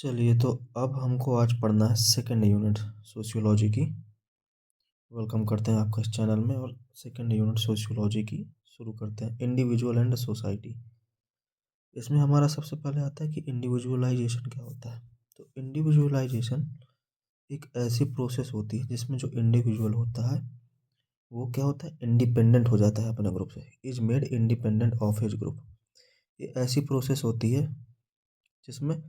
चलिए तो अब हमको आज पढ़ना है सेकंड यूनिट सोशियोलॉजी की। वेलकम करते हैं आपका इस चैनल में और सेकंड यूनिट सोशियोलॉजी की शुरू करते हैं। Individual and society. इसमें हमारा सबसे पहले आता है कि इंडिविजुअलाइजेशन क्या होता है। तो इंडिविजुअलाइजेशन एक ऐसी प्रोसेस होती है जिसमें जो इंडिविजुअल होता है वो क्या होता है, इंडिपेंडेंट हो जाता है अपने ग्रुप से। Is made independent of his group. ये ऐसी प्रोसेस होती है जिसमें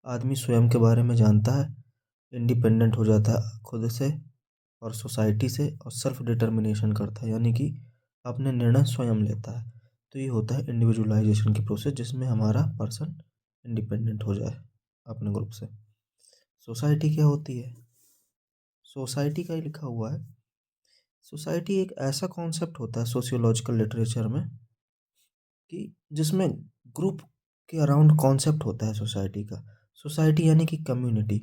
आदमी स्वयं के बारे में जानता है, इंडिपेंडेंट हो जाता है खुद से और सोसाइटी से, और सेल्फ डिटर्मिनेशन करता है, यानी कि अपने निर्णय स्वयं लेता है। तो ये होता है इंडिविजुअलाइजेशन की प्रोसेस, जिसमें हमारा पर्सन इंडिपेंडेंट हो जाए अपने ग्रुप से। सोसाइटी क्या होती है? सोसाइटी का ही लिखा हुआ है। सोसाइटी एक ऐसा कॉन्सेप्ट होता है सोशियोलॉजिकल लिटरेचर में कि जिसमें ग्रुप के अराउंड कॉन्सेप्ट होता है सोसाइटी का। सोसाइटी यानी कि कम्युनिटी।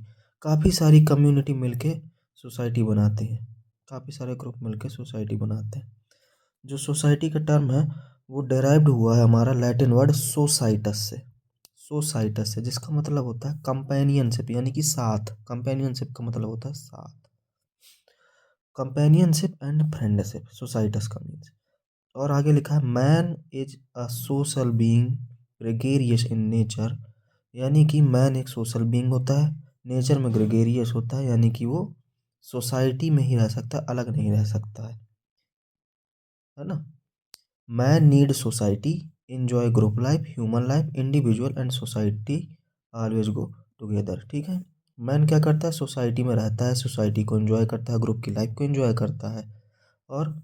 काफ़ी सारी कम्युनिटी मिलके सोसाइटी बनाते हैं, काफ़ी सारे ग्रुप मिलके सोसाइटी बनाते हैं। जो सोसाइटी का टर्म है वो डेराइव्ड हुआ है हमारा लैटिन वर्ड सोसाइटस से। सोसाइटस से, जिसका मतलब होता है कंपेनियनशिप, यानी कि साथ। कंपेनियनशिप का मतलब होता है साथ। कंपेनियनशिप एंड फ्रेंडशिप सोसाइटस का मीन्स। और आगे लिखा है man is a social being gregarious in nature, यानी कि मैन एक सोशल बीइंग होता है, नेचर में ग्रेगेरियस होता है, यानी कि वो सोसाइटी में ही रह सकता है, अलग नहीं रह सकता है ना। Man need society, enjoy group life, human life, individual and society always go together. ठीक है, मैन क्या करता है, सोसाइटी में रहता है, सोसाइटी को एंजॉय करता है, ग्रुप की लाइफ को एंजॉय करता है। और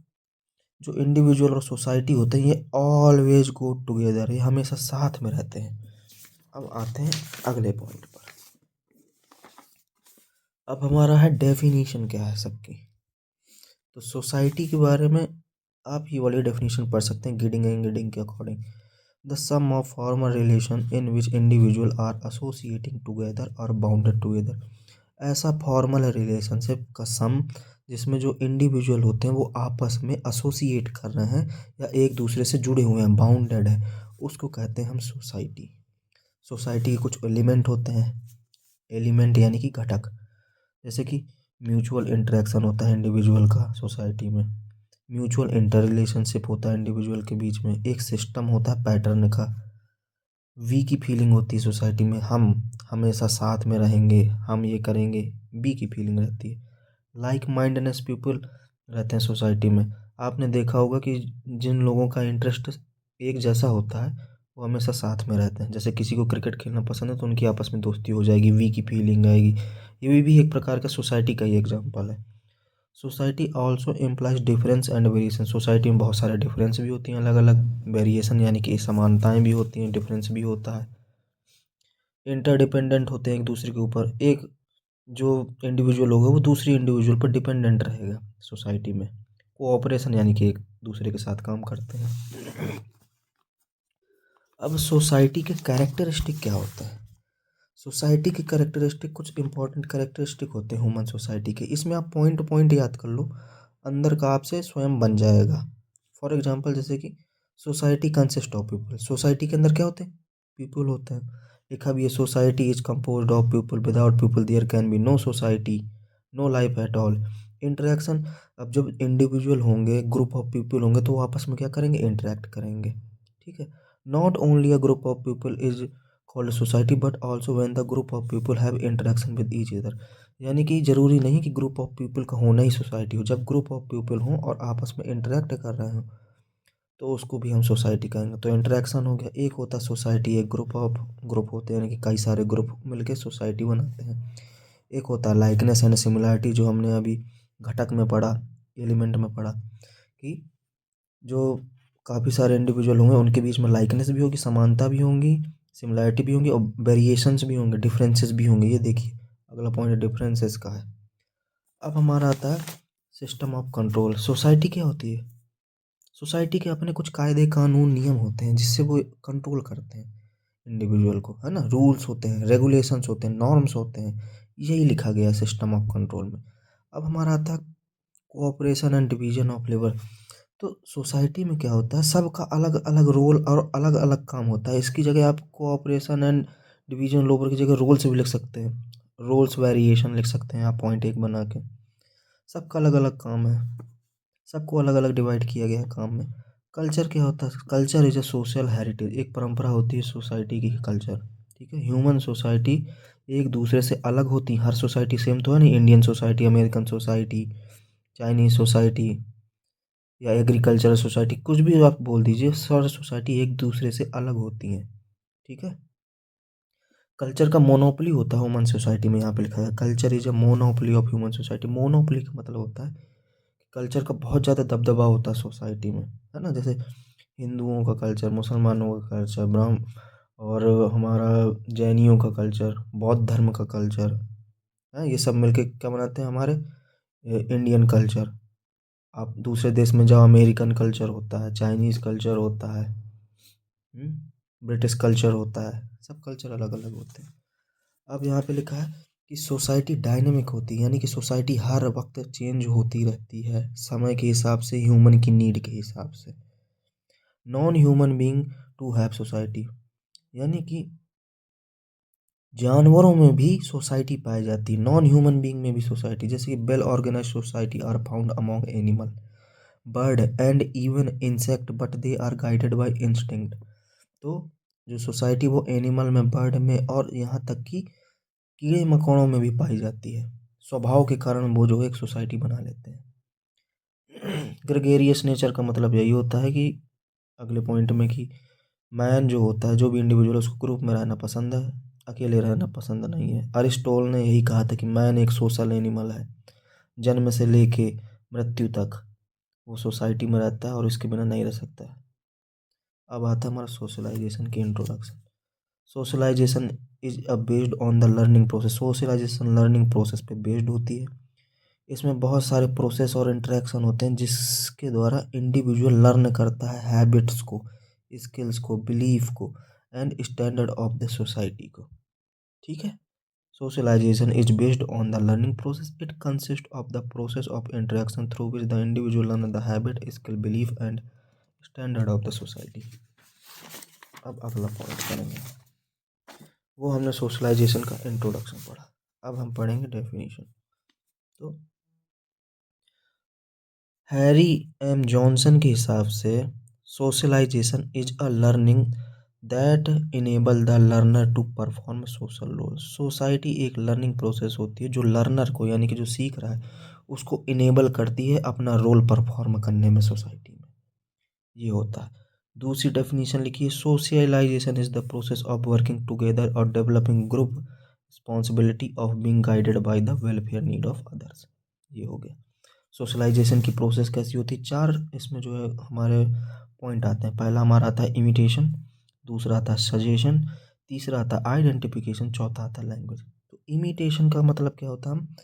जो इंडिविजुअल और सोसाइटी होते हैं ये ऑलवेज गो टुगेदर, ये हमेशा साथ में रहते हैं। अब आते हैं अगले पॉइंट पर। अब हमारा है डेफिनेशन क्या है सबकी। तो सोसाइटी के बारे में आप ये वाली डेफिनेशन पढ़ सकते हैं गिडिंग एंड गिडिंग के according. The sum of formal relation in which individual are associating together और बाउंडेड टुगेदर। ऐसा फॉर्मल रिलेशनशिप का सम जिसमें जो इंडिविजुअल होते हैं वो आपस में एसोसिएट कर रहे हैं या एक दूसरे से जुड़े हुए हैं, बाउंडेड है, उसको कहते हैं हम सोसाइटी। सोसाइटी के कुछ एलिमेंट होते हैं, एलिमेंट यानी कि घटक, जैसे कि म्यूचुअल इंटरेक्शन होता है इंडिविजुअल का सोसाइटी में, म्यूचुअल इंटर रिलेशनशिप होता है इंडिविजुअल के बीच में, एक सिस्टम होता है पैटर्न का, वी की फीलिंग होती है सोसाइटी में, हम हमेशा साथ में रहेंगे, हम ये करेंगे, बी की फीलिंग रहती है। लाइक माइंडनेस पीपल रहते हैं सोसाइटी में। आपने देखा होगा कि जिन लोगों का इंटरेस्ट एक जैसा होता है वो हमेशा साथ में रहते हैं। जैसे किसी को क्रिकेट खेलना पसंद है तो उनकी आपस में दोस्ती हो जाएगी, वी की फीलिंग आएगी। ये भी एक प्रकार का सोसाइटी का ही एग्जाम्पल है। Society also implies difference and variation. Society में बहुत सारे डिफरेंस भी होती हैं, अलग अलग वेरिएशन यानी कि समानताएं भी होती हैं, डिफरेंस भी होता है। इंटरडिपेंडेंट होते हैं एक दूसरे के ऊपर। एक जो इंडिविजुअल होगा वो दूसरी इंडिविजुअल पर डिपेंडेंट रहेगा सोसाइटी में। कोऑपरेशन यानी कि एक दूसरे के साथ काम करते हैं। अब सोसाइटी के कैरेक्टरिस्टिक क्या होते हैं? सोसाइटी के कैरेक्टरिस्टिक कुछ इंपॉर्टेंट कैरेक्टरिस्टिक होते हैं ह्यूमन सोसाइटी के। इसमें आप पॉइंट पॉइंट याद कर लो, अंदर का आपसे स्वयं बन जाएगा। फॉर एग्जांपल जैसे कि society consist of people. Society के अंदर क्या होते हैं? पीपल होते हैं। लिखा भी है society is composed of people, without people there can be no society, no life at all. Interaction, अब जब इंडिविजुअल होंगे, ग्रुप ऑफ पीपल होंगे तो वो आपस में क्या करेंगे, इंटरेक्ट करेंगे। ठीक है, not only a group of people is called society but also when the group of people have interaction with each other. यानी कि जरूरी नहीं कि ग्रुप ऑफ पीपल का होना ही सोसाइटी हो, जब ग्रुप ऑफ पीपल हों और आपस में इंटरेक्ट कर रहे हों तो उसको भी हम सोसाइटी कहेंगे। तो इंटरेक्शन हो गया। एक होता है सोसाइटी, एक ग्रुप होते हैं, यानी कि कई सारे ग्रुप मिलके सोसाइटी बनाते हैं। एक होता है लाइकनेस एंड सिमिलरिटी, जो हमने अभी घटक में पढ़ा, एलिमेंट में पढ़ा, कि जो काफ़ी सारे इंडिविजुअल होंगे उनके बीच में लाइकनेस भी होगी, समानता भी होंगी, सिमिलरिटी भी होंगी, और वेरिएशंस भी होंगे, डिफरेंसेस भी होंगे। ये देखिए अगला पॉइंट डिफरेंसेस का है। अब हमारा आता है सिस्टम ऑफ कंट्रोल। सोसाइटी क्या होती है? सोसाइटी के अपने कुछ कायदे कानून नियम होते हैं जिससे वो कंट्रोल करते हैं इंडिविजुअल को, है ना। रूल्स होते हैं, रेगुलेशंस होते हैं, नॉर्म्स होते हैं, यही लिखा गया है सिस्टम ऑफ कंट्रोल में। अब हमारा आता है cooperation and division of labour. तो सोसाइटी में क्या होता है, सबका अलग अलग रोल और अलग अलग काम होता है। इसकी जगह आप कोऑपरेशन एंड डिवीजन लोअर की जगह रोल्स भी लिख सकते हैं, रोल्स वेरिएशन लिख सकते हैं आप पॉइंट 1 बना के। सबका अलग अलग काम है, सबको अलग अलग डिवाइड किया गया है काम में। कल्चर क्या होता है? Culture is a social heritage, एक परंपरा होती है सोसाइटी की कल्चर। ठीक है, ह्यूमन सोसाइटी एक दूसरे से अलग होती है, हर सोसाइटी सेम तो है नहीं, Indian society, American society, Chinese society या एग्रीकल्चरल सोसाइटी, कुछ भी आप बोल दीजिए, सारी सोसाइटी एक दूसरे से अलग होती हैं। ठीक है, कल्चर का मोनोपोली होता है ह्यूमन सोसाइटी में, यहाँ पे लिखा है culture is a monopoly of human society. Monopoly का मतलब होता है कल्चर का बहुत ज़्यादा दबदबा होता है सोसाइटी में, है ना। जैसे हिंदुओं का कल्चर, मुसलमानों का कल्चर, ब्राह्म और हमारा जैनियों का कल्चर, बौद्ध धर्म का कल्चर है, ये सब मिलके क्या बनाते हैं हमारे इंडियन कल्चर। आप दूसरे देश में जाओ, अमेरिकन कल्चर होता है, चाइनीज़ कल्चर होता है, ब्रिटिश कल्चर होता है, सब कल्चर अलग अलग होते हैं। अब यहाँ पे लिखा है कि सोसाइटी डायनेमिक होती है, यानी कि सोसाइटी हर वक्त चेंज होती रहती है समय के हिसाब से, ह्यूमन की नीड के हिसाब से। Non human being to have society, यानी कि जानवरों में भी सोसाइटी पाई जाती है, नॉन ह्यूमन बीइंग में भी सोसाइटी, जैसे कि well organize society are found among animal, bird and even insect, but they are guided by instinct. तो जो सोसाइटी वो एनिमल में, बर्ड में और यहाँ तक कि कीड़े मकोड़ों में भी पाई जाती है, स्वभाव के कारण वो जो है एक सोसाइटी बना लेते हैं। ग्रेगेरियस नेचर का मतलब यही होता है कि अगले पॉइंट में कि मैन जो होता है, जो भी इंडिविजुअल, उसको ग्रुप में रहना पसंद है, अकेले रहना पसंद नहीं है। अरिस्टोटल ने यही कहा था कि मैन एक सोशल एनिमल है, जन्म से लेके मृत्यु तक वो सोसाइटी में रहता है और इसके बिना नहीं रह सकता है। अब आता है हमारा सोशलाइजेशन की introduction. Socialization is a based on the learning process, socialization learning process पे बेस्ड होती है। इसमें बहुत सारे प्रोसेस और इंटरेक्शन होते हैं जिसके द्वारा इंडिविजुअल लर्न करता है हैबिट्स को, स्किल्स को, बिलीफ को and standard of the society को। ठीक है, socialization is based on the learning process. It consists of the process of interaction through which the individual learn the habit, skill, belief and standard of the society. अब अगला point करेंगे, वो हमने socialisation का introduction पढ़ा, अब हम पढ़ेंगे डेफिनेशन। तो हैरी एम जॉनसन के हिसाब से socialization is a learning that enable the learner to perform social role. Society एक लर्निंग प्रोसेस होती है जो लर्नर को, यानी कि जो सीख रहा है, उसको इनेबल करती है अपना रोल परफॉर्म करने में सोसाइटी में, ये होता है। दूसरी डेफिनेशन लिखिए, socialisation is the process of working together और developing group responsibility of being guided by the welfare need of others. ये हो गया सोशलाइजेशन की प्रोसेस कैसी होती है। चार इसमें जो है हमारे पॉइंट आते हैं। पहला हमारा आता है इमिटेशन, दूसरा आता है सजेशन, तीसरा आता है आइडेंटिफिकेशन, चौथा आता है लैंग्वेज। तो इमिटेशन का मतलब क्या होता है? हम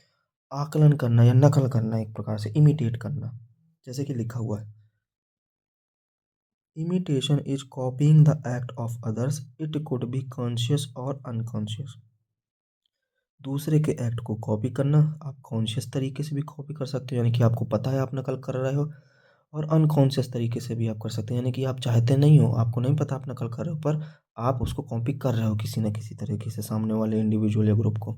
आकलन करना या नकल करना, एक प्रकार से इमिटेट करना। जैसे कि लिखा हुआ है, imitation is copying the act of others, it could be conscious और अनकॉन्शियस। दूसरे के एक्ट को कॉपी करना, आप कॉन्शियस तरीके से भी कॉपी कर सकते हो, यानी कि आपको पता है आप नकल कर रहे हो, और अनकॉन्शियस तरीके से भी आप कर सकते हैं, यानी कि आप चाहते नहीं हो, आपको नहीं पता आप नकल कर रहे हो, पर आप उसको कॉपी कर रहे हो किसी न किसी तरीके से सामने वाले इंडिविजुअल या ग्रुप को।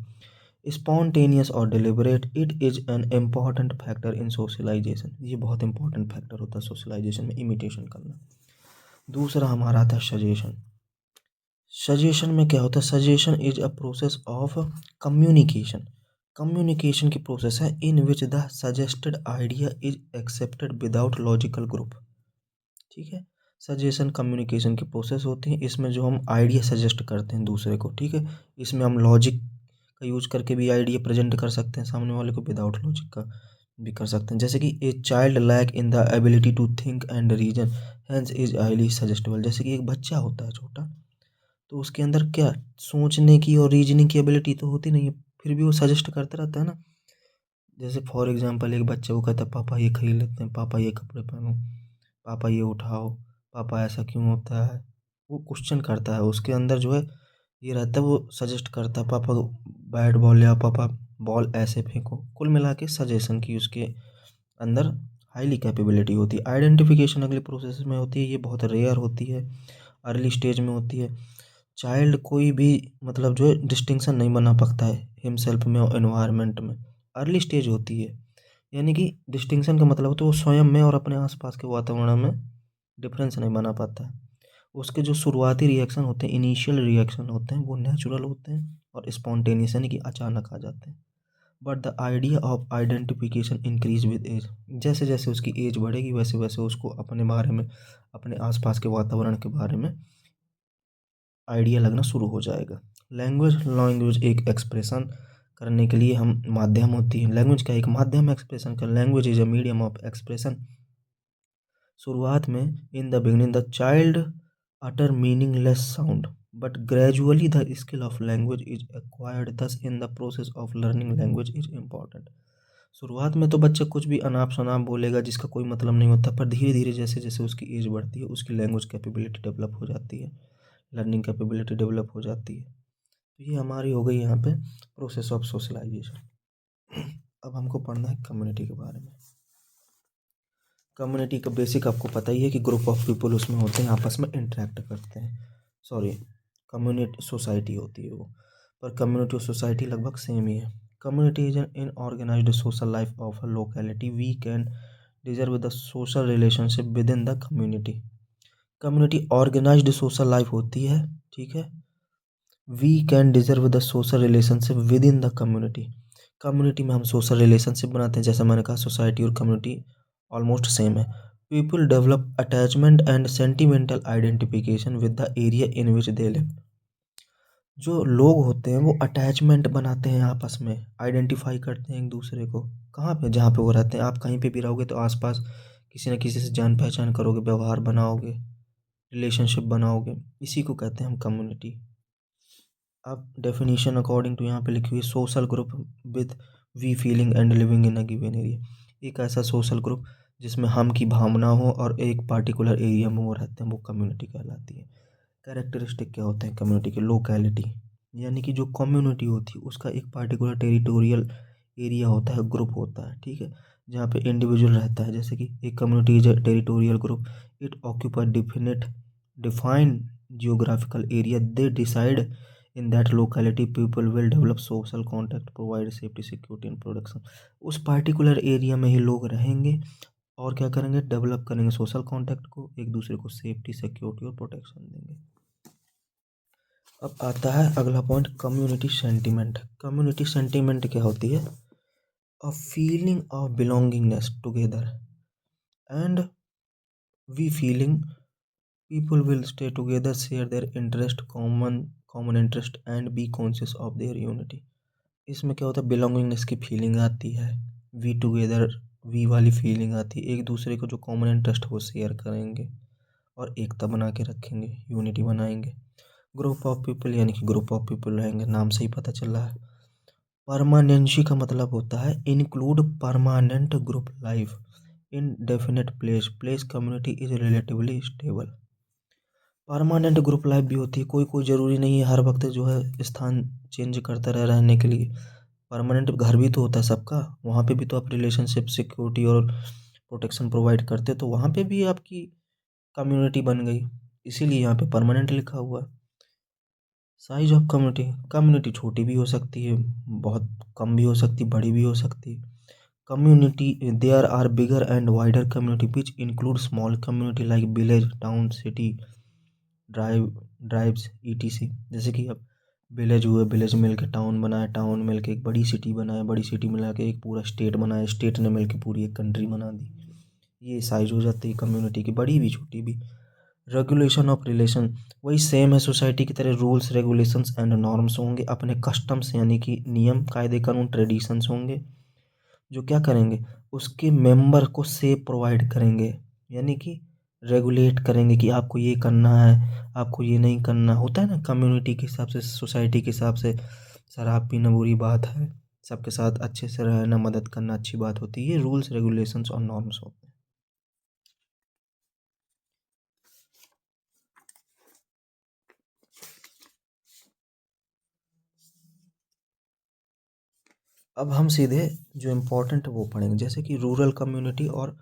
स्पॉन्टेनियस और deliberate, it is an important factor in socialization, ये बहुत इंपॉर्टेंट फैक्टर होता है सोशलाइजेशन में, इमिटेशन करना। दूसरा हमारा आता है सजेशन। सजेशन में क्या होता है? Suggestion is a process of communication, communication की प्रोसेस है in which the suggested idea is accepted without logical group. ठीक है, सजेशन कम्युनिकेशन की प्रोसेस होती है, इसमें जो हम आइडिया सजेस्ट करते हैं दूसरे को, ठीक है, इसमें हम लॉजिक का यूज करके भी आइडिया प्रेजेंट कर सकते हैं सामने वाले को, विदाउट लॉजिक का भी कर सकते हैं। जैसे कि a child lack in the ability to think and reason hence is highly suggestible. जैसे कि एक बच्चा होता है छोटा, तो उसके अंदर क्या सोचने की और रीजनिंग की एबिलिटी तो होती नहीं है, फिर भी वो सजेस्ट करता रहता है ना। जैसे फॉर एग्जांपल एक बच्चे को कहता है पापा ये खरीद लेते हैं, पापा ये कपड़े पहनो, पापा ये उठाओ, पापा ऐसा क्यों होता है, वो क्वेश्चन करता है, उसके अंदर जो है ये रहता है, वो सजेस्ट करता है पापा बैट बॉल या पापा बॉल ऐसे फेंको। कुल मिला के सजेशन की उसके अंदर हाईली कैपेबिलिटी होती है। आइडेंटिफिकेशन अगली प्रोसेस में होती है, ये बहुत रेयर होती है, अर्ली स्टेज में होती है। चाइल्ड कोई भी मतलब जो है डिस्टिंक्शन नहीं बना पाता है हिमसेल्फ में और एनवायरनमेंट में, अर्ली स्टेज होती है। यानी कि डिस्टिंक्शन का मतलब तो वो स्वयं में और अपने आसपास के वातावरण में डिफरेंस नहीं बना पाता है। उसके जो शुरुआती रिएक्शन होते हैं, इनिशियल रिएक्शन होते हैं, वो नेचुरल होते हैं और स्पॉन्टेनियस यानी कि अचानक आ जाते हैं। But the idea of identification increase with age, जैसे जैसे उसकी एज बढ़ेगी वैसे वैसे उसको अपने बारे में, अपने आसपास के वातावरण के बारे में आइडिया लगना शुरू हो जाएगा। लैंग्वेज एक एक्सप्रेशन करने के लिए हम माध्यम होती है। लैंग्वेज का एक माध्यम एक्सप्रेशन का, language is a medium of expression. शुरुआत में in the beginning the child utter meaningless sound but gradually the skill of language is acquired, thus in the process of learning language is important. शुरुआत में तो बच्चा कुछ भी अनाप शनाप बोलेगा जिसका कोई मतलब नहीं होता, पर धीरे धीरे जैसे जैसे उसकी एज बढ़ती है उसकी लैंग्वेज कैपेबिलिटी डेवलप हो जाती है, लर्निंग कैपेबिलिटी डेवलप हो जाती है। तो ये हमारी हो गई यहाँ पे प्रोसेस ऑफ सोशलाइजेशन। अब हमको पढ़ना है कम्युनिटी के बारे में। कम्युनिटी का बेसिक आपको पता ही है कि ग्रुप ऑफ पीपल उसमें होते हैं, आपस में इंटरेक्ट करते हैं। सॉरी, कम्युनिटी सोसाइटी होती है वो, पर कम्युनिटी और सोसाइटी लगभग सेम ही है। Community is an inorganised social life of a locality, we can deserve the social relationship within the community. Community organised social life होती है, ठीक है। We can deserve the social relationship within the community. Community में हम social relationship बनाते हैं, जैसे मैंने कहा सोसाइटी और कम्युनिटी ऑलमोस्ट सेम है। People develop attachment and sentimental identification with the area in which they live. जो लोग होते हैं वो अटैचमेंट बनाते हैं, आपस में आइडेंटिफाई करते हैं एक दूसरे को। कहाँ पे? जहाँ पे वो रहते हैं। आप कहीं पे भी रहोगे तो आसपास किसी न किसी से जान पहचान करोगे, व्यवहार बनाओगे, रिलेशनशिप बनाओगे, इसी को कहते हैं हम कम्युनिटी। अब डेफिनेशन अकॉर्डिंग टू यहाँ पे लिखी हुई, social group with we feeling and living in a given area. एक ऐसा सोशल ग्रुप जिसमें हम की भावना हो और एक पार्टिकुलर एरिया में वो रहते हैं, वो कम्युनिटी कहलाती है। कैरेक्टरिस्टिक क्या होते हैं कम्युनिटी के? लोकेलिटी, यानी कि जो कम्युनिटी होती है उसका एक पार्टिकुलर टेरिटोरियल एरिया होता है, ग्रुप होता है, ठीक है, जहाँ पे इंडिविजुअल रहता है। जैसे कि एक community is a territorial group, it occupy definite defined geographical area, they decide in that locality people will develop social contact, provide safety, security and protection. उस पार्टिकुलर एरिया में ही लोग रहेंगे और क्या करेंगे? डेवलप करेंगे सोशल कॉन्टैक्ट को, एक दूसरे को सेफ्टी, सिक्योरिटी और प्रोटेक्शन देंगे। अब आता है अगला point, community sentiment. Community sentiment क्या होती है? A feeling of belongingness together and we feeling people will stay together, share their interest, common interest and be conscious of their unity. इसमें क्या होता है? बिलोंगिंगनेस की फीलिंग आती है, वी टुगेदर, वी वाली फीलिंग आती है, एक दूसरे को जो कॉमन इंटरेस्ट वो शेयर करेंगे और एकता बना के रखेंगे, यूनिटी बनाएंगे। ग्रुप ऑफ पीपल यानी कि ग्रुप ऑफ पीपल रहेंगे, नाम से ही पता चल रहा है। परमानेंसी का मतलब होता है include permanent group life in definite place, place community is relatively stable. Permanent group life भी होती है, कोई कोई ज़रूरी नहीं है हर वक्त जो है स्थान चेंज करता रहे रहने के लिए। परमानेंट घर भी तो होता है सबका, वहाँ पे भी तो आप रिलेशनशिप, सिक्योरिटी और प्रोटेक्शन प्रोवाइड करते, तो वहाँ पे भी आपकी कम्युनिटी बन गई, इसीलिए यहाँ पे परमानेंट लिखा हुआ है। साइज ऑफ कम्युनिटी, कम्युनिटी छोटी भी हो सकती है, बहुत कम भी हो सकती, बड़ी भी हो सकती है। Community, there are bigger and wider community which include small community like village, town, city, drives etc. जैसे कि अब विलेज हुए, विलेज मिल के टाउन बनाए, टाउन मिल के एक बड़ी सिटी बनाए, बड़ी सिटी मिला के एक पूरा स्टेट बनाए, स्टेट ने मिल के पूरी एक कंट्री बना दी। ये साइज हो जाती है कम्युनिटी की, बड़ी भी छोटी भी। रेगुलेशन ऑफ रिलेशन, वही सेम है सोसाइटी की तरह, रूल्स रेगुलेशंस एंड नॉर्म्स होंगे, अपने कस्टम्स यानी कि नियम कायदे कानून, ट्रेडिशंस होंगे, जो क्या करेंगे? उसके मेंबर को सेफ प्रोवाइड करेंगे, यानी कि रेगुलेट करेंगे कि आपको ये करना है, आपको ये नहीं करना। होता है ना कम्युनिटी के हिसाब से, सोसाइटी के हिसाब से शराब पीना बुरी बात है, सबके साथ अच्छे से रहना, मदद करना अच्छी बात होती है। ये रूल्स रेगुलेशंस और नॉर्म्स होते हैं। अब हम सीधे जो इम्पोर्टेंट है वो पढ़ेंगे, जैसे कि रूरल कम्युनिटी और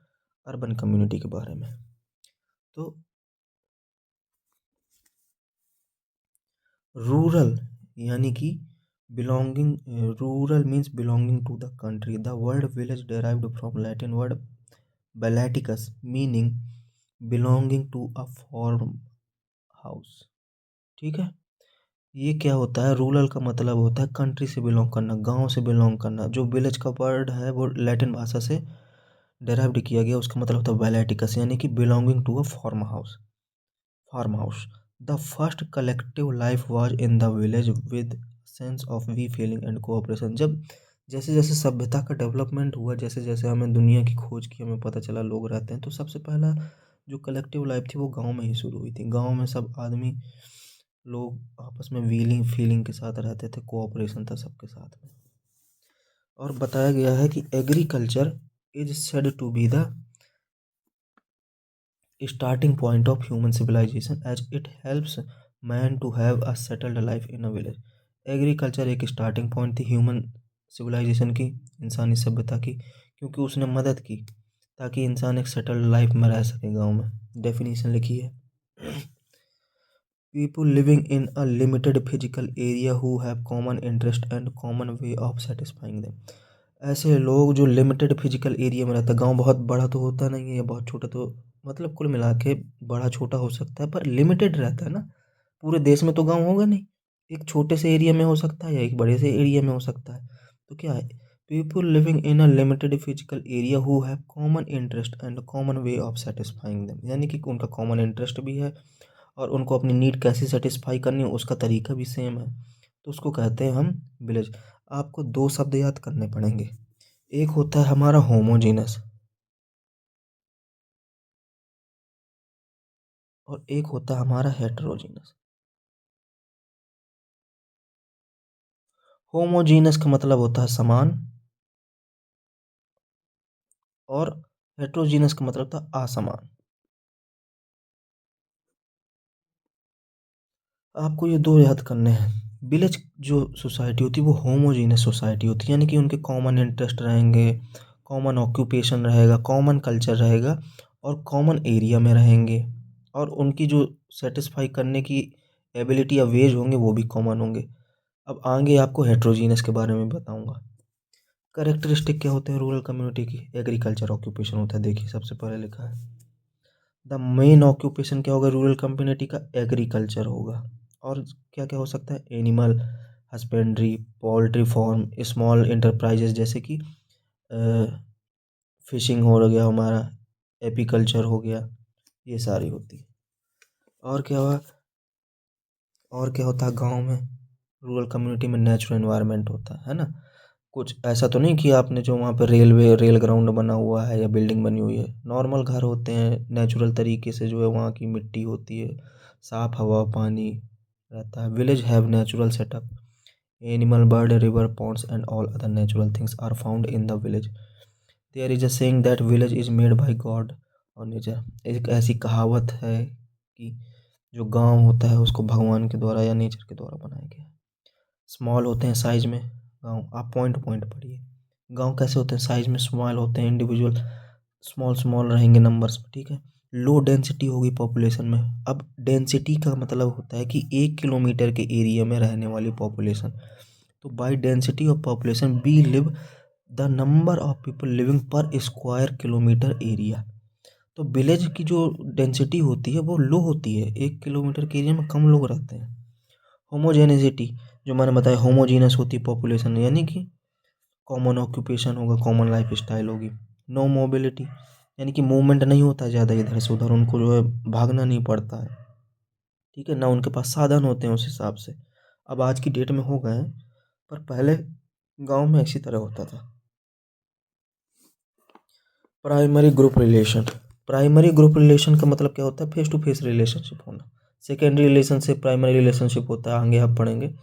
अर्बन कम्युनिटी के बारे में। तो रूरल यानी कि belonging, rural means belonging to the country. The word village derived from Latin word villaticus meaning belonging to a farm house. ठीक है, ये क्या होता है, रूरल का मतलब होता है कंट्री से बिलोंग करना, गांव से बिलोंग करना। जो विलेज का वर्ड है वो लैटिन भाषा से डेराइव्ड किया गया, उसका मतलब होता है वेलेटिकस यानी कि belonging to a farm house. Farm house. The first collective life was in the village with sense of we feeling and cooperation. जब जैसे जैसे सभ्यता का डेवलपमेंट हुआ, जैसे जैसे हमें दुनिया की खोज की, हमें पता चला लोग रहते हैं, तो सबसे पहला जो कलेक्टिव लाइफ थी वो गांव में ही शुरू हुई थी। गांव में सब आदमी लोग आपस में व्हीलिंग फीलिंग के साथ रहते थे, कोऑपरेशन था सबके साथ में। और बताया गया है कि agriculture is said to be the starting point of human civilization as it helps man to have a settled life in a village। Agriculture एक स्टार्टिंग पॉइंट थी ह्यूमन सिविलाइजेशन की, इंसानी सभ्यता की, क्योंकि उसने मदद की ताकि इंसान एक सेटल्ड लाइफ में रह सके गांव में। डेफिनेशन लिखी है, people living in a limited physical area who have common interest and common way of satisfying them। ऐसे लोग जो लिमिटेड फिजिकल एरिया में रहता है, गांव बहुत बड़ा तो होता नहीं है या बहुत छोटा, तो मतलब कुल मिला के बड़ा छोटा हो सकता है पर लिमिटेड रहता है ना। पूरे देश में तो गांव होगा नहीं, एक छोटे से एरिया में हो सकता है या एक बड़े से एरिया में हो सकता है। तो क्या है, people living in a limited physical area who have common interest and common way of satisfying them, यानी कि उनका कॉमन इंटरेस्ट भी है और उनको अपनी नीड कैसे सेटिस्फाई करनी है उसका तरीका भी सेम है, तो उसको कहते हैं हम विलेज। आपको दो शब्द याद करने पड़ेंगे, एक होता है हमारा होमोजीनस और एक होता है हमारा हेट्रोजीनस। होमोजीनस का मतलब होता है समान और हेट्रोजीनस का मतलब था असमान। आपको ये दो याद करने हैं। विलेज जो सोसाइटी होती है वो होमोजीनस सोसाइटी होती है, यानी कि उनके कॉमन इंटरेस्ट रहेंगे, कॉमन ऑक्यूपेशन रहेगा, कॉमन कल्चर रहेगा और कॉमन एरिया में रहेंगे, और उनकी जो सेटिस्फाई करने की एबिलिटी या वेज होंगे वो भी कॉमन होंगे। अब आगे आपको हेट्रोजीनस के बारे में बताऊंगा। करेक्टरिस्टिक क्या होते हैं रूरल कम्युनिटी की, एग्रीकल्चर ऑक्यूपेशन होता है। देखिए सबसे पहले लिखा है द मेन ऑक्यूपेशन क्या होगा रूरल कम्युनिटी का, एग्रीकल्चर होगा। और क्या क्या हो सकता है, animal husbandry, poultry farm, small enterprises जैसे कि फिशिंग हो गया हमारा, एपीकल्चर हो गया, ये सारी होती है। और क्या हुआ, और क्या होता है गांव में, रूरल कम्युनिटी में नेचुरल एनवायरनमेंट होता है ना। कुछ ऐसा तो नहीं कि आपने जो वहाँ पे रेल ग्राउंड बना हुआ है या बिल्डिंग बनी हुई है, नॉर्मल घर होते हैं, नेचुरल तरीके से जो है वहाँ की मिट्टी होती है, साफ हवा पानी रहता है। Village have natural setup, animal bird river ponds and all other natural things are found in the village. There is a saying that village is made by god और नेचर। एक ऐसी कहावत है कि जो गांव होता है उसको भगवान के द्वारा या नेचर के द्वारा बनाया गया है। स्मॉल होते हैं साइज में गांव, आप पॉइंट पॉइंट पढ़िए। गांव कैसे होते हैं, साइज में स्मॉल होते हैं, इंडिविजुअल स्मॉल स्मॉल रहेंगे नंबर्स में, ठीक है। लो डेंसिटी होगी पॉपुलेशन में। अब डेंसिटी का मतलब होता है कि 1 किलोमीटर के एरिया में रहने वाली पॉपुलेशन। तो by density of population we live the number of people living per square kilometre area. तो विलेज की जो डेंसिटी होती है वो लो होती है, 1 किलोमीटर के एरिया में कम लोग रहते हैं। होमोजेनिसिटी जो मैंने बताया, होमोजीनस होती है पॉपुलेशन, यानी कि कॉमन ऑक्यूपेशन होगा, कॉमन लाइफ स्टाइल होगी। नो मोबिलिटी यानी कि मूवमेंट नहीं होता है ज़्यादा इधर से उधर, उनको जो है भागना नहीं पड़ता है, ठीक है ना, उनके पास साधन होते हैं उस हिसाब से। अब आज की डेट में हो गए हैं पर पहले गांव में इसी तरह होता था। Primary group relation, primary group relation का मतलब क्या होता है, फेस टू फेस रिलेशनशिप होना। सेकेंडरी रिलेशनशिप प्राइमरी रिलेशनशिप होता है, आगे आप पढ़ेंगे।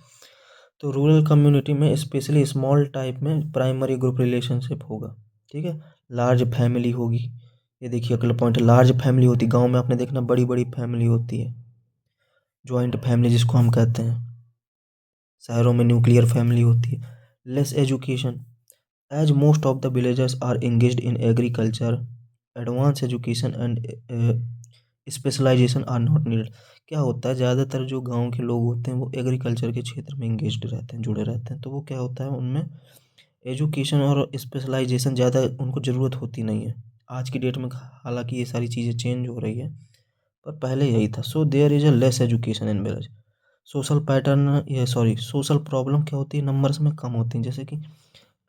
तो रूरल कम्युनिटी में स्पेशली स्मॉल टाइप में प्राइमरी ग्रुप रिलेशनशिप होगा, ठीक है। लार्ज फैमिली होगी, ये देखिए अगला पॉइंट, लार्ज फैमिली होती गांव में, आपने देखना बड़ी बड़ी फैमिली होती है, जॉइंट फैमिली जिसको हम कहते हैं। शहरों में न्यूक्लियर फैमिली होती है। Less education as most of the villagers are engaged in agriculture, advance education and specialization are not needed. क्या होता है, ज़्यादातर जो गांव के लोग होते हैं वो एग्रीकल्चर के क्षेत्र में इंगेज्ड रहते हैं, जुड़े रहते हैं, तो वो क्या होता है उनमें एजुकेशन और स्पेशलाइजेशन ज़्यादा उनको ज़रूरत होती नहीं है। आज की डेट में हालांकि ये सारी चीज़ें चेंज हो रही है, पर पहले यही था। So there is a less education in village. Social pattern, ये सॉरी सोशल प्रॉब्लम क्या होती है, नंबर्स में कम होती हैं, जैसे कि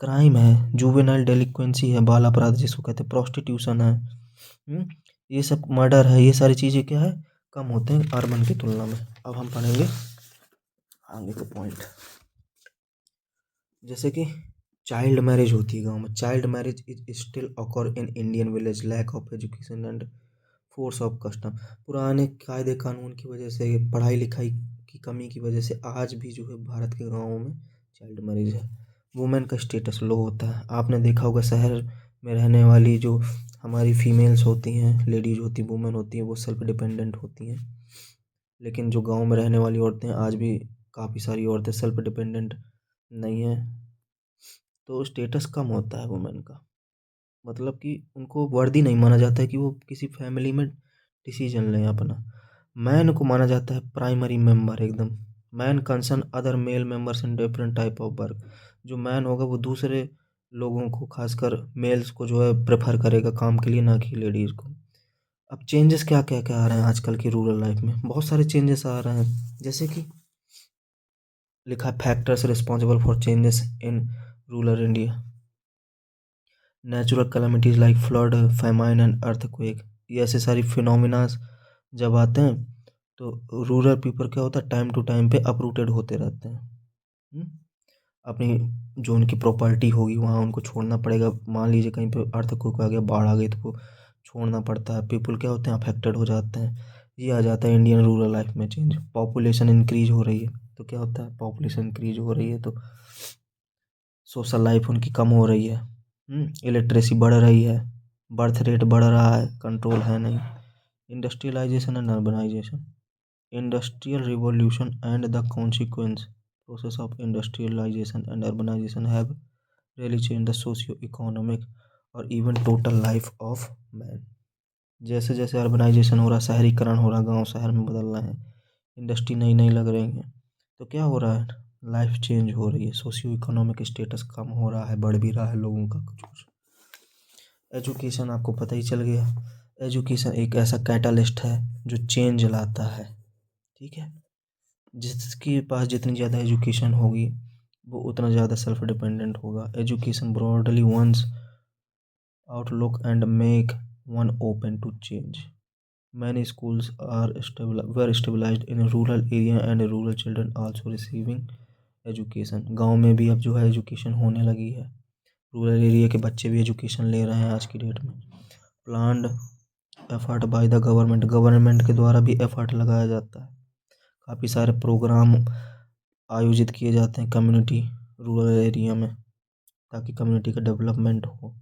क्राइम है, जुवेनाइल डेलिक्वेंसी है, बाल अपराध जिसको कहते हैं, प्रोस्टिट्यूशन है, ये सब मर्डर है, ये सारी चीज़ें क्या है, कम होते हैं अर्बन की तुलना में। अब हम पढ़ेंगे आगे के पॉइंट, जैसे कि चाइल्ड मैरिज होती है गांव में। Child marriage is still occur in Indian village, lack of education and force of custom. पुराने कायदे कानून की वजह से, पढ़ाई लिखाई की कमी की वजह से आज भी जो है भारत के गाँवों में चाइल्ड मैरिज है। वुमेन का स्टेटस लो होता है। आपने देखा होगा शहर में रहने वाली जो हमारी फीमेल्स होती हैं, लेडीज होती, वुमेन होती हैं, वो सेल्फ डिपेंडेंट होती हैं, लेकिन जो गांव में रहने वाली औरतें, आज भी काफ़ी सारी औरतें सेल्फ डिपेंडेंट नहीं हैं, तो स्टेटस कम होता है वुमेन का। मतलब कि उनको वर्दी नहीं माना जाता है कि वो किसी फैमिली में डिसीजन लें अपना। मैन को माना जाता है प्राइमरी मेंबर एकदम। Man concern other male members in different type of work. जो मैन होगा वो दूसरे लोगों को, खासकर मेल्स को जो है प्रेफर करेगा काम के लिए, ना कि लेडीज़ को। अब चेंजेस क्या क्या क्या आ रहे हैं आजकल की रूरल लाइफ में, बहुत सारे चेंजेस आ रहे हैं, जैसे कि लिखा है factors responsible for changes in rural India. Natural calamities like flood, famine and earthquake, ये ऐसे सारी फिनोमिनाज जब आते हैं तो रूरल पीपल क्या होता है, टाइम टू टाइम पे अपरूटेड होते रहते हैं। हम्म? अपनी जो उनकी प्रॉपर्टी होगी वहाँ उनको छोड़ना पड़ेगा। मान लीजिए कहीं पे अर्थक्वेक आ गया, बाढ़ आ गई, तो वो छोड़ना पड़ता है। पीपल क्या होते हैं, अफेक्टेड हो जाते हैं। ये आ जाता है इंडियन रूरल लाइफ में चेंज। पॉपुलेशन इंक्रीज हो रही है, तो क्या होता है, पॉपुलेशन इंक्रीज हो रही है तो सोशल लाइफ उनकी कम हो रही है। इलिटरेसी बढ़ रही है, बर्थ रेट बढ़ रहा है, कंट्रोल है नहीं। Industrialization and urbanization, industrial revolution and the consequence process of industrialization and urbanization have really change the socio-economic और even total life of man. जैसे जैसे अर्बनाइजेशन हो रहा, शहरीकरण हो रहा, गांव शहर में बदल रहे हैं, इंडस्ट्री नई नई लग रही हैं, तो क्या हो रहा है, लाइफ चेंज हो रही है, सोशियो इकोनॉमिक स्टेटस कम हो रहा है, बढ़ भी रहा है लोगों का कुछ कुछ। एजुकेशन आपको पता ही चल गया। एजुकेशन एक ऐसा कैटालिस्ट है जो चेंज लाता है, ठीक है। जिसके पास जितनी ज़्यादा एजुकेशन होगी वो उतना ज़्यादा सेल्फ डिपेंडेंट होगा। Education broadly one's outlook and make one open to change. Many schools are were stabilized in a rural area and rural children also receiving education. गांव में भी अब जो है एजुकेशन होने लगी है, रूरल एरिया के बच्चे भी एजुकेशन ले रहे हैं आज की डेट में। Planned effort by the government, government के द्वारा भी एफर्ट लगाया जाता है। काफ़ी सारे प्रोग्राम आयोजित किए जाते हैं कम्युनिटी रूरल एरिया में, ताकि कम्युनिटी का डेवलपमेंट हो,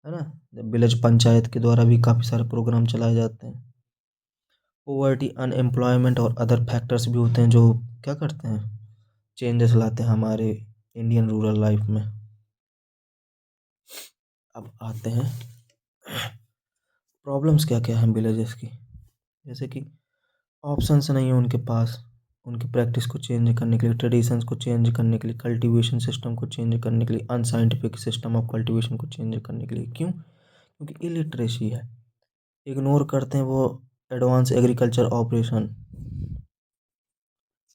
है ना। विलेज पंचायत के द्वारा भी काफ़ी सारे प्रोग्राम चलाए जाते हैं। पोवर्टी, अनएम्प्लॉयमेंट और अदर फैक्टर्स भी होते हैं जो क्या करते हैं, चेंजेस लाते हैं हमारे इंडियन रूरल लाइफ में। अब आते हैं प्रॉब्लम्स क्या क्या हैं विलेजेस की, जैसे कि ऑप्शंस नहीं है उनके पास, उनकी प्रैक्टिस को चेंज करने के लिए, ट्रेडिशंस को चेंज करने के लिए, कल्टीवेशन सिस्टम को चेंज करने के लिए, अनसाइंटिफिक सिस्टम ऑफ कल्टीवेशन को चेंज करने के लिए। क्यों? क्योंकि इलिटरेसी है, इग्नोर करते हैं वो advance agriculture operation,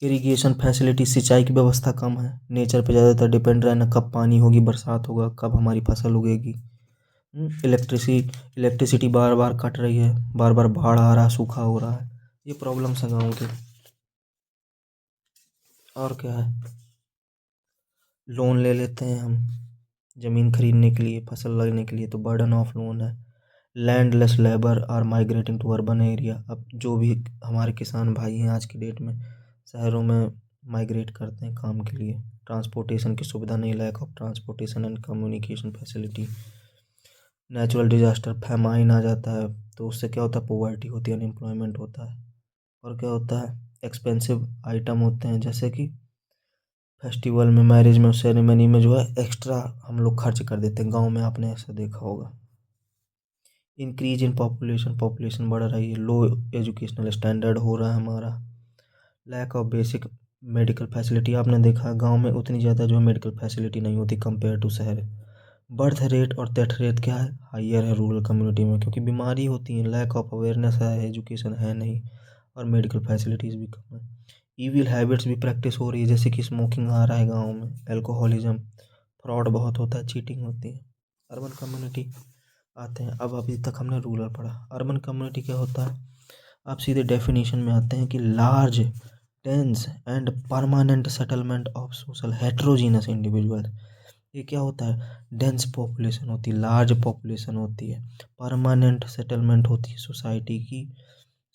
irrigation facility, सिंचाई की व्यवस्था कम है, नेचर पे ज़्यादातर डिपेंड रहना, कब पानी होगी, बरसात होगा, कब हमारी फसल उगेगी। इलेक्ट्रिसिटी बार बार कट रही है, बार बार बाढ़ आ रहा है, सूखा हो रहा है, ये प्रॉब्लम्स हैं गाँव के। और क्या है, लोन ले लेते हैं हम ज़मीन खरीदने के लिए, फसल लगने के लिए, तो बर्डन ऑफ लोन है। Landless labour are migrating to urban area, अब जो भी हमारे किसान भाई हैं आज की डेट में शहरों में माइग्रेट करते हैं काम के लिए। ट्रांसपोर्टेशन की सुविधा नहीं, lack of transportation and communication facility. Natural disaster, famine आ जाता है, तो उससे क्या होता है, पोवर्टी होती है, अनएम्प्लॉयमेंट होता है। और क्या होता है, एक्सपेंसिव आइटम होते हैं, जैसे कि फेस्टिवल में, मैरिज में, सेरेमनी में जो है एक्स्ट्रा हम लोग खर्च कर देते हैं, गाँव में आपने ऐसा देखा होगा। इंक्रीज इन पॉपुलेशन, पॉपुलेशन बढ़ रही है, लो एजुकेशनल स्टैंडर्ड हो रहा है हमारा, lack of basic medical facility, आपने देखा गांव में उतनी ज़्यादा जो मेडिकल फैसिलिटी नहीं होती कंपेयर टू शहर। बर्थ रेट और डेथ रेट क्या है, हाइयर है रूरल कम्युनिटी में, क्योंकि बीमारी होती है, लैक ऑफ अवेयरनेस है, एजुकेशन है नहीं, और मेडिकल फैसिलिटीज़ भी कम है। ईविल हैबिट्स भी प्रैक्टिस हो रही है, जैसे कि स्मोकिंग आ रहा है गाँव में, एल्कोहलिज्म, फ्रॉड बहुत होता है, चीटिंग होती है। अर्बन कम्युनिटी आते हैं, अब अभी तक हमने रूरल पढ़ा। अर्बन कम्युनिटी क्या होता है, आप सीधे डेफिनेशन में आते हैं कि large dense and permanent settlement of social heterogeneous individual. ये क्या होता है, डेंस पॉपुलेशन होती है, लार्ज पॉपुलेशन होती है, परमानेंट सेटलमेंट होती है सोसाइटी की,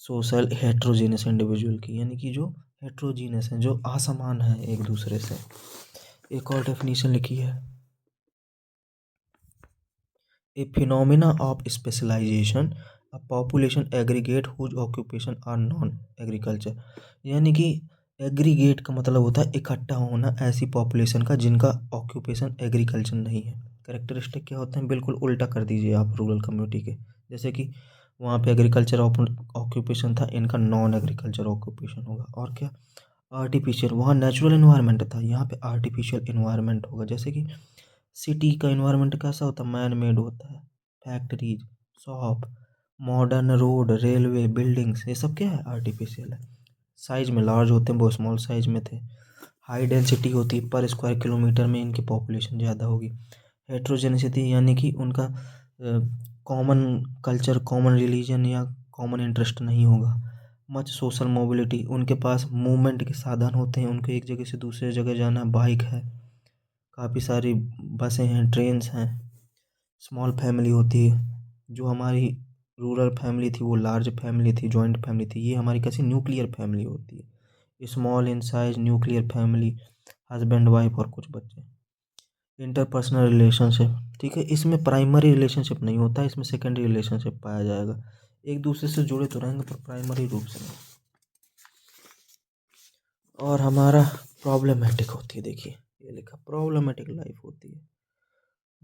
सोशल हेट्रोजीनस इंडिविजुअल की, यानी कि जो हेट्रोजीनस है, जो असमान है एक दूसरे से। एक और डेफिनेशन लिखी है, a phenomena of specialization, a population aggregate whose occupation are non agriculture. यानी कि एग्रीगेट का मतलब होता है इकट्ठा होना ऐसी पॉपुलेशन का जिनका ऑक्यूपेशन एग्रीकल्चर नहीं है। कैरेक्टरिस्टिक क्या होते हैं, बिल्कुल उल्टा कर दीजिए आप रूरल कम्युनिटी के, जैसे कि वहाँ पे एग्रीकल्चर ऑक्यूपेशन था, इनका नॉन एग्रीकल्चर ऑक्यूपेशन होगा। और क्या, आर्टिफिशियल, वहाँ नेचुरल इन्वायरमेंट था, यहाँ पे आर्टिफिशियल इन्वायरमेंट होगा। जैसे कि सिटी का इन्वायरमेंट कैसा होता है, मैन मेड होता है, factories, shop, modern road, railway, buildings, ये सब क्या है, आर्टिफिशियल है। साइज में लार्ज होते हैं, बहुत स्मॉल साइज में थे। हाई डेंसिटी होती है, पर स्क्वायर किलोमीटर में इनकी पॉपुलेशन ज़्यादा होगी। हेट्रोजेनिसिटी यानी कि उनका कॉमन कल्चर, कॉमन रिलीजन या कॉमन इंटरेस्ट नहीं होगा। मच सोशल मोबिलिटी, उनके पास मूवमेंट के साधन होते हैं, उनको एक जगह से दूसरे जगह जाना, बाइक है, काफ़ी सारी बसें हैं, ट्रेन्स हैं। स्मॉल फैमिली होती है, जो हमारी रूरल फैमिली थी वो लार्ज फैमिली थी, जॉइंट फैमिली थी, ये हमारी कैसी न्यूक्लियर फैमिली होती है, small in size nuclear family, husband wife और कुछ बच्चे। इंटरपर्सनल रिलेशनशिप, ठीक है, इसमें प्राइमरी रिलेशनशिप नहीं होता, इसमें सेकेंडरी रिलेशनशिप पाया जाएगा, एक दूसरे से जुड़े तो रहेंगे पर प्राइमरी रूप से नहीं। और हमारा प्रॉब्लमेटिक होती है, देखिए ये लिखा, प्रॉब्लमेटिक लाइफ होती है।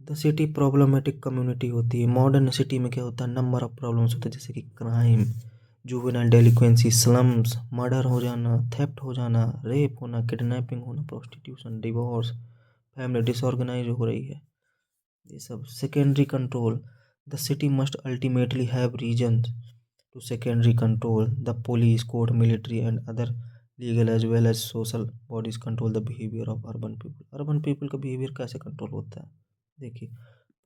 द सिटी प्रॉब्लमेटिक कम्युनिटी होती है। मॉडर्न सिटी में क्या होता है, नंबर ऑफ प्रॉब्लम्स होते हैं, जैसे कि क्राइम, जुवेनाइल डेलिक्वेंसी, स्लम्स, मर्डर हो जाना, थेफ्ट हो जाना, रेप होना, किडनैपिंग होना, प्रोस्टिट्यूशन, डिवोर्स, फैमिली डिसऑर्गेनाइज हो रही है, ये सब। Secondary control, the city must ultimately have reason to secondary control, the police, court, military and other legal as well as social bodies control the behaviour of urban people. Urban people का behaviour कैसे control होता है, देखिए,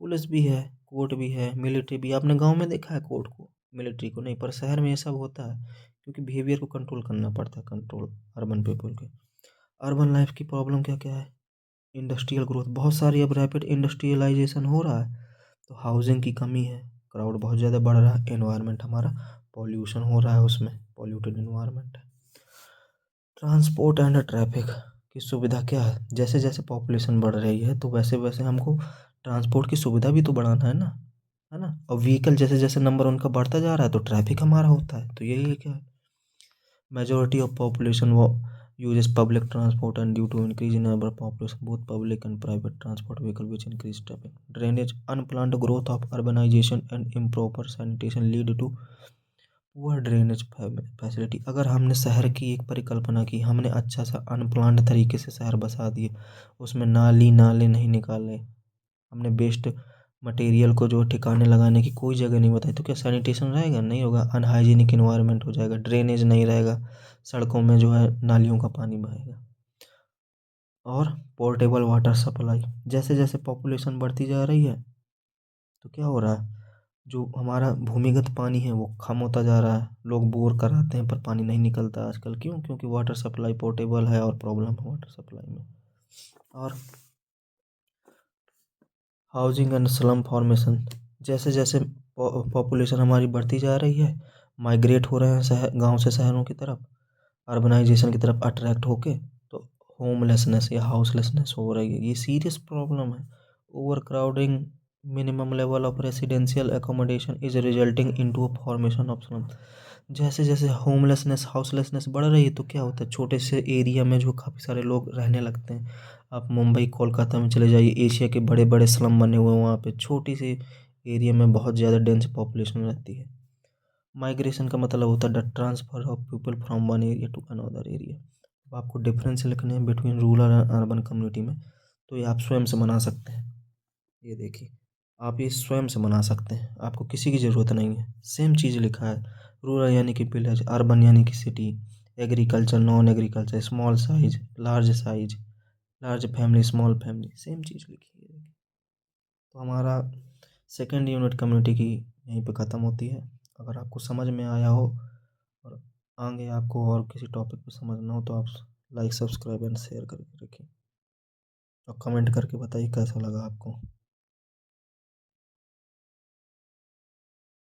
police भी है, court भी है, military भी। आपने गांव में देखा है कोर्ट को, मिलिट्री को नहीं, पर शहर में ये सब होता है, क्योंकि बिहेवियर को कंट्रोल करना पड़ता है, कंट्रोल अर्बन पीपल के। अर्बन लाइफ की प्रॉब्लम क्या क्या है, इंडस्ट्रियल ग्रोथ, बहुत सारी अब रैपिड इंडस्ट्रियलाइजेशन हो रहा है, तो हाउसिंग की कमी है, क्राउड बहुत ज़्यादा बढ़ रहा है, एनवायरनमेंट हमारा पॉल्यूशन हो रहा है, उसमें पॉल्यूटेड एनवायरनमेंट है। ट्रांसपोर्ट एंड ट्रैफिक की सुविधा क्या है, जैसे जैसे पॉपुलेशन बढ़ रही है तो वैसे वैसे हमको ट्रांसपोर्ट की सुविधा भी तो बढ़ाना है ना। और व्हीकल जैसे जैसे नंबर उनका बढ़ता जा रहा है तो ट्रैफिक हमारा होता है, तो यही है क्या है। मेजोरिटी ऑफ पॉपुलेशन वो uses public transport and due to increase in urban population both public and private transport vehicle which increase traffic. Drainage, unplanned growth of urbanization and improper sanitation lead to poor drainage facility. अगर हमने शहर की एक परिकल्पना की, हमने अच्छा सा अनप्लान्ड तरीके से शहर बसा दिए, उसमें नाली नाले नहीं निकाले, हमने बेस्ट मटेरियल को जो ठिकाने लगाने की कोई जगह नहीं बताई, तो क्या सैनिटेशन रहेगा, नहीं होगा, अनहाइजीनिक इन्वायरमेंट हो जाएगा, ड्रेनेज नहीं रहेगा, सड़कों में जो है नालियों का पानी बहेगा। और पोर्टेबल वाटर सप्लाई, जैसे जैसे पॉपुलेशन बढ़ती जा रही है तो क्या हो रहा है, जो हमारा भूमिगत पानी है वो कम होता जा रहा है, लोग बोर कराते हैं पर पानी नहीं निकलता आजकल, क्यों, क्योंकि वाटर सप्लाई पोर्टेबल है और प्रॉब्लम है वाटर सप्लाई में। और हाउसिंग एंड स्लम फॉर्मेशन, जैसे जैसे पॉपुलेशन हमारी बढ़ती जा रही है, माइग्रेट हो रहे हैं शहर, गांव से शहरों की तरफ, अर्बनाइजेशन की तरफ अट्रैक्ट होके, तो होमलेसनेस या हाउसलेसनेस हो रही है, ये सीरियस प्रॉब्लम है। Over crowding, minimum level of residential accommodation is resulting into a formation of slum. जैसे जैसे होमलेसनेस, हाउसलेसनेस बढ़ रही है तो क्या होता है, छोटे से एरिया में जो काफ़ी सारे लोग रहने लगते हैं। आप मुंबई कोलकाता में चले जाइए, एशिया के बड़े बड़े स्लम बने हुए हैं वहाँ पे, छोटी सी एरिया में बहुत ज़्यादा डेंस पॉपुलेशन रहती है। माइग्रेशन का मतलब होता है the transfer of people from one area to another area. अब आपको डिफरेंस लिखने हैं between rural and urban community में, तो ये आप स्वयं से बना सकते हैं। ये देखिए, आप ये स्वयं से बना सकते हैं, आपको किसी की ज़रूरत नहीं है। सेम चीज़ लिखा है, रूरल यानी कि विलेज, अर्बन यानी कि city, agriculture, non agriculture, small size, large size, large family, small family, same चीज़ लिखी है। तो हमारा सेकंड यूनिट कम्युनिटी की यहीं पे ख़त्म होती है। अगर आपको समझ में आया हो और आगे आपको और किसी टॉपिक पे समझना हो तो आप लाइक, सब्सक्राइब एंड शेयर करके रखिए और कमेंट करके बताइए कैसा लगा आपको।